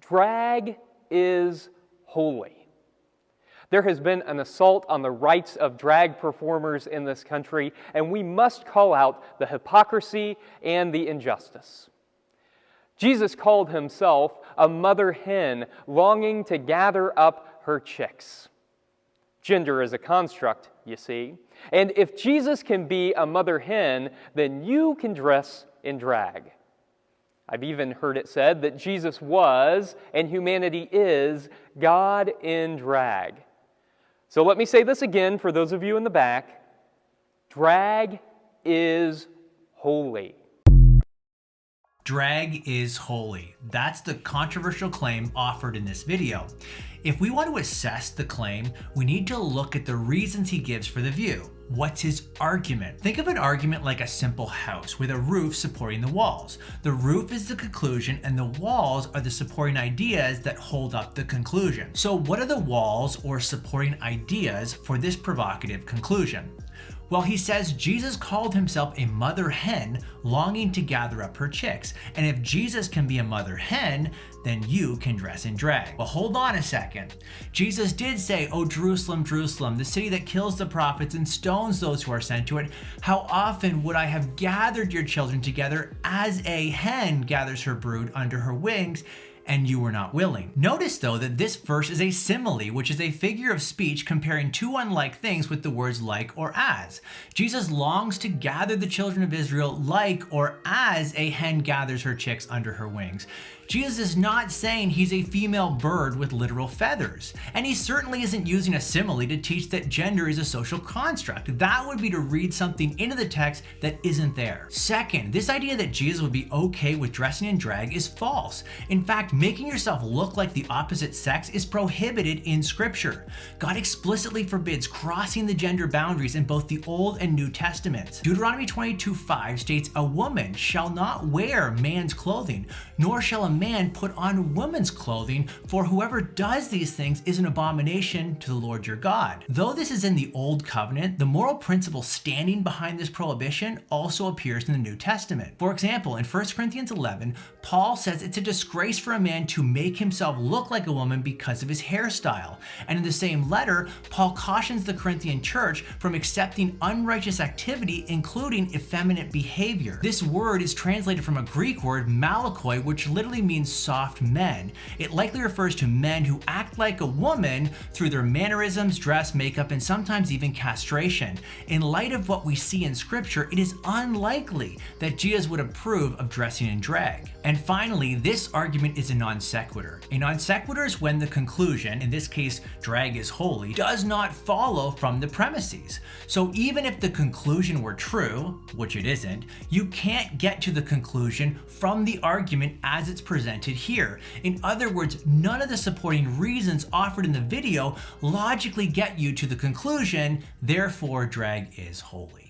Drag is holy. There has been an assault on the rights of drag performers in this country, and we must call out the hypocrisy and the injustice. Jesus called himself a mother hen longing to gather up her chicks. Gender is a construct, you see. And if Jesus can be a mother hen, then you can dress in drag. I've even heard it said that Jesus was, and humanity is, God in drag. So let me say this again for those of you in the back. Drag is holy. Drag is holy. That's the controversial claim offered in this video. If we want to assess the claim, we need to look at the reasons he gives for the view. What's his argument? Think of an argument like a simple house with a roof supporting the walls. The roof is the conclusion and the walls are the supporting ideas that hold up the conclusion. So what are the walls or supporting ideas for this provocative conclusion? Well, he says Jesus called himself a mother hen longing to gather up her chicks. And if Jesus can be a mother hen, then you can dress in drag. Well, hold on a second. Jesus did say, "Oh, Jerusalem, Jerusalem, the city that kills the prophets and stones those who are sent to it, how often would I have gathered your children together as a hen gathers her brood under her wings, and you were not willing." Notice though that this verse is a simile, which is a figure of speech comparing two unlike things with the words like or as. Jesus longs to gather the children of Israel like or as a hen gathers her chicks under her wings. Jesus is not saying he's a female bird with literal feathers. And he certainly isn't using a simile to teach that gender is a social construct. That would be to read something into the text that isn't there. Second, this idea that Jesus would be okay with dressing in drag is false. In fact, making yourself look like the opposite sex is prohibited in Scripture. God explicitly forbids crossing the gender boundaries in both the Old and New Testaments. Deuteronomy 22:5 states, "A woman shall not wear man's clothing, nor shall a man put on woman's clothing, for whoever does these things is an abomination to the Lord your God." Though this is in the Old Covenant, the moral principle standing behind this prohibition also appears in the New Testament. For example, in 1 Corinthians 11, Paul says it's a disgrace for a man to make himself look like a woman because of his hairstyle. And in the same letter, Paul cautions the Corinthian church from accepting unrighteous activity, including effeminate behavior. This word is translated from a Greek word, malakoi, which literally means soft men. It likely refers to men who act like a woman through their mannerisms, dress, makeup, and sometimes even castration. In light of what we see in Scripture, it is unlikely that Jesus would approve of dressing in drag. And finally, this argument is a non sequitur. A non sequitur is when the conclusion, in this case drag is holy, does not follow from the premises. So even if the conclusion were true, which it isn't, you can't get to the conclusion from the argument as it's presented here. In other words, none of the supporting reasons offered in the video logically get you to the conclusion, therefore drag is holy.